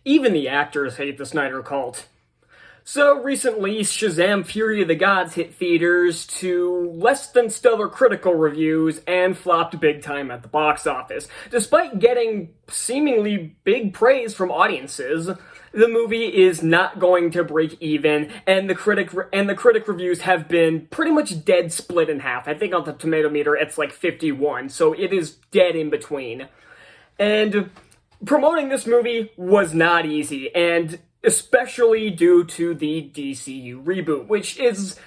Even the actors hate the Snyder Cult. So recently, Shazam Fury of the Gods hit theaters to less than stellar critical reviews and flopped big time at the box office. Despite getting seemingly big praise from audiences, the movie is not going to break even, and the critic reviews have been pretty much dead split in half. I think on the tomato meter it's like 51, so it is dead in between. And promoting this movie was not easy, and especially due to the DCU reboot, which is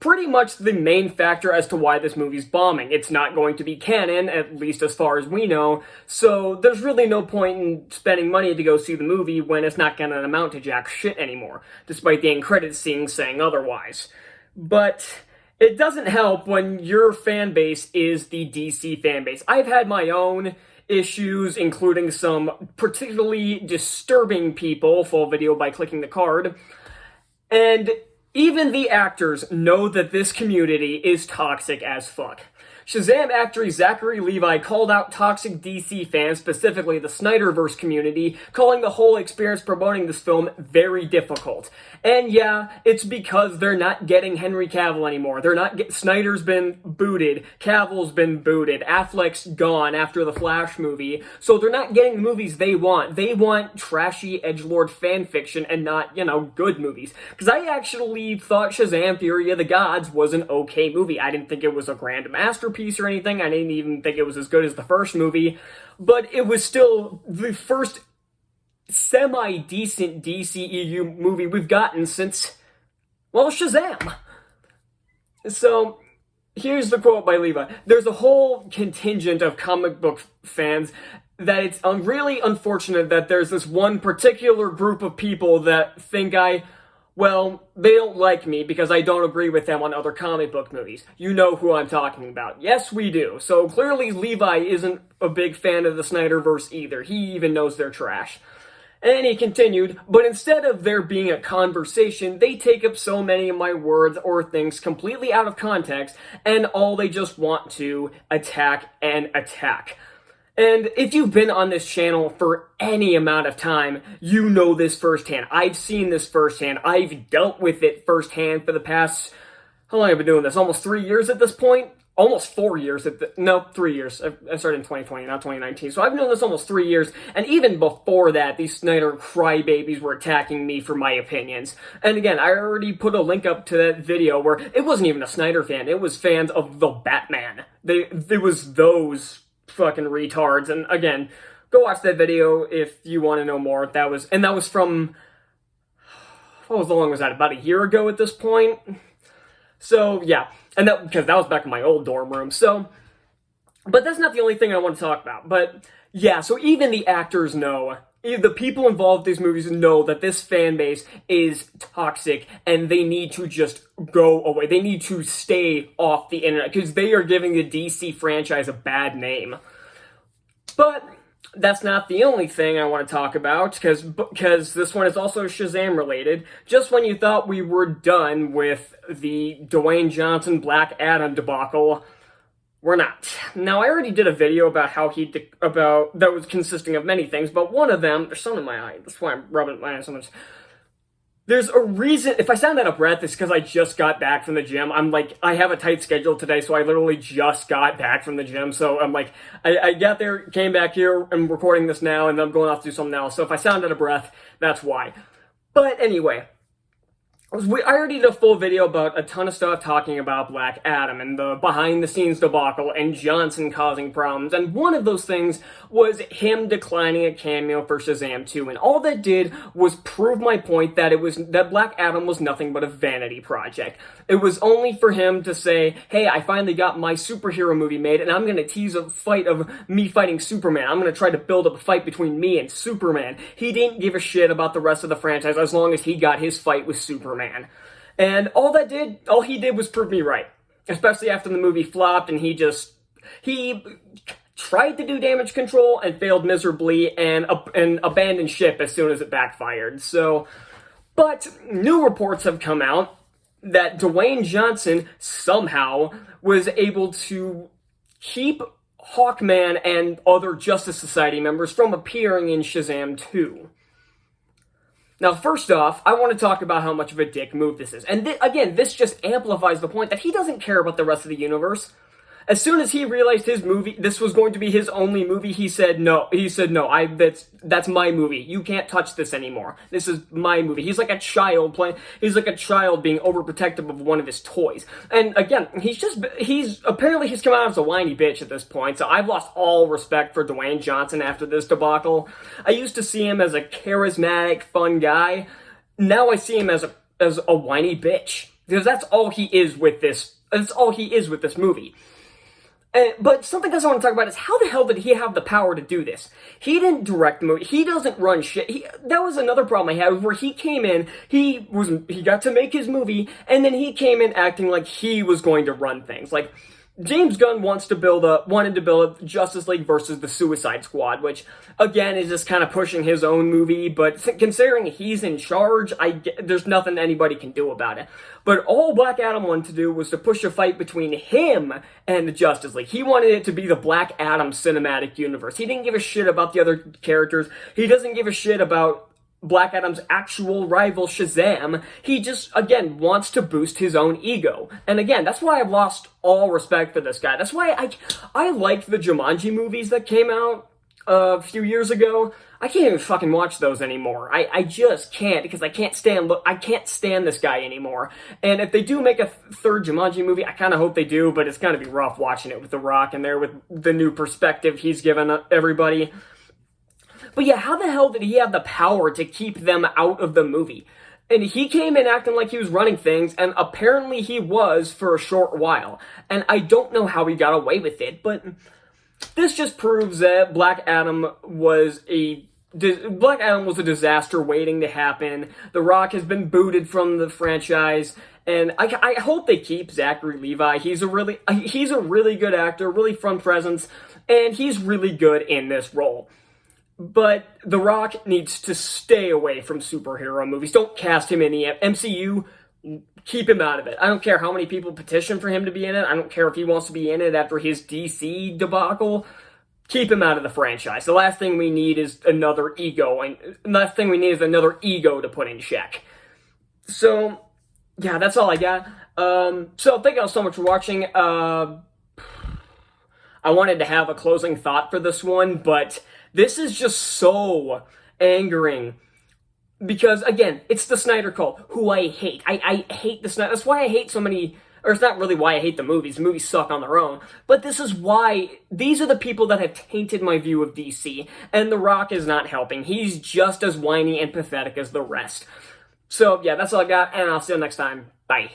pretty much the main factor as to why this movie's bombing. It's not going to be canon, at least as far as we know, so there's really no point in spending money to go see the movie when it's not gonna amount to jack shit anymore, despite the end credits scene saying otherwise. But it doesn't help when your fan base is the DC fan base. I've had my own issues, including some particularly disturbing people, full video by clicking the card, and even the actors know that this community is toxic as fuck. Shazam actor Zachary Levi called out toxic DC fans, specifically the Snyderverse community, calling the whole experience promoting this film very difficult. And yeah, it's because they're not getting Henry Cavill anymore. Snyder's been booted, Cavill's been booted, Affleck's gone after the Flash movie, so they're not getting the movies they want. They want trashy edgelord fanfiction and not, good movies. Because I actually thought Shazam Fury of the Gods was an okay movie. I didn't think it was a grand masterpiece or anything. I didn't even think it was as good as the first movie, but it was still the first semi-decent DCEU movie we've gotten since, well, Shazam. So, here's the quote by Levi. There's a whole contingent of comic book fans that it's really unfortunate that there's this one particular group of people that think they don't like me because I don't agree with them on other comic book movies. You know who I'm talking about. Yes, we do. So clearly Levi isn't a big fan of the Snyderverse either. He even knows they're trash. And he continued, but instead of there being a conversation, they take up so many of my words or things completely out of context, and all they just want to attack and attack. And if you've been on this channel for any amount of time, you know this firsthand. I've seen this firsthand. I've dealt with it firsthand for the past, how long have I been doing this? Almost 3 years at this point? Almost 4 years. 3 years. I started in 2020, not 2019. So I've known this almost 3 years. And even before that, these Snyder crybabies were attacking me for my opinions. And again, I already put a link up to that video where it wasn't even a Snyder fan. It was fans of the Batman. It was those fucking retards. And again, go watch that video if you want to know more. That was from, how long was that? About a year ago at this point. So yeah, and because that was back in my old dorm room. So, but that's not the only thing I want to talk about. But yeah, so even the actors know, the people involved in these movies know that this fan base is toxic and they need to just go away. They need to stay off the internet because they are giving the DC franchise a bad name. But that's not the only thing I want to talk about, because this one is also Shazam related. Just when you thought we were done with the Dwayne Johnson Black Adam debacle, we're not. Now, I already did a video about how that was consisting of many things, but one of them, there's something in my eye, that's why I'm rubbing my eye so much. There's a reason, if I sound out of breath, it's because I just got back from the gym. I have a tight schedule today, so I literally just got back from the gym. So I'm I got there, came back here, I'm recording this now, and I'm going off to do something else. So if I sound out of breath, that's why. But anyway, I already did a full video about a ton of stuff talking about Black Adam and the behind-the-scenes debacle and Johnson causing problems, and one of those things was him declining a cameo for Shazam 2, and all that did was prove my point that that Black Adam was nothing but a vanity project. It was only for him to say, hey, I finally got my superhero movie made, and I'm going to tease a fight of me fighting Superman. I'm going to try to build up a fight between me and Superman. He didn't give a shit about the rest of the franchise as long as he got his fight with Superman. And all he did was prove me right. Especially after the movie flopped and he tried to do damage control and failed miserably and abandoned ship as soon as it backfired. So, but new reports have come out that Dwayne Johnson somehow was able to keep Hawkman and other Justice Society members from appearing in Shazam 2. Now, first off, I want to talk about how much of a dick move this is. And again, this just amplifies the point that he doesn't care about the rest of the universe. As soon as he realized this was going to be his only movie, he said no. He said, no, that's my movie. You can't touch this anymore. This is my movie. He's like a child being overprotective of one of his toys. And again, he's come out as a whiny bitch at this point, so I've lost all respect for Dwayne Johnson after this debacle. I used to see him as a charismatic, fun guy. Now I see him as a whiny bitch. Because that's all he is with this movie. But something else I want to talk about is how the hell did he have the power to do this? He didn't direct the movie. He doesn't run shit. That was another problem I had, where he came in, he got to make his movie, and then he came in acting like he was going to run things. Like, James Gunn wanted to build up Justice League versus the Suicide Squad, which, again, is just kind of pushing his own movie, but considering he's in charge, there's nothing anybody can do about it. But all Black Adam wanted to do was to push a fight between him and the Justice League. He wanted it to be the Black Adam cinematic universe. He didn't give a shit about the other characters. He doesn't give a shit about Black Adam's actual rival, Shazam. He just, again, wants to boost his own ego. And again, that's why I've lost all respect for this guy. That's why I liked the Jumanji movies that came out a few years ago. I can't even fucking watch those anymore. I just can't, because I can't stand this guy anymore. And if they do make a third Jumanji movie, I kind of hope they do, but it's gonna be rough watching it with The Rock in there, with the new perspective he's given everybody. But yeah, how the hell did he have the power to keep them out of the movie? And he came in acting like he was running things, and apparently he was for a short while. And I don't know how he got away with it, but this just proves that Black Adam was a disaster waiting to happen. The Rock has been booted from the franchise, and I hope they keep Zachary Levi. He's a really good actor, really fun presence, and he's really good in this role. But The Rock needs to stay away from superhero movies. Don't cast him in the MCU. Keep him out of it. I don't care how many people petition for him to be in it. I don't care if he wants to be in it after his DC debacle. Keep him out of the franchise. The last thing we need is another ego, and the last thing we need is another ego to put in check. So, yeah, that's all I got. So thank you all so much for watching. I wanted to have a closing thought for this one, but this is just so angering. Because, again, it's the Snyder Cult, who I hate. I hate the Snyder. That's why I hate so many, or it's not really why I hate the movies. The movies suck on their own. But this is why, these are the people that have tainted my view of DC. And The Rock is not helping. He's just as whiny and pathetic as the rest. So, yeah, that's all I got, and I'll see you next time. Bye.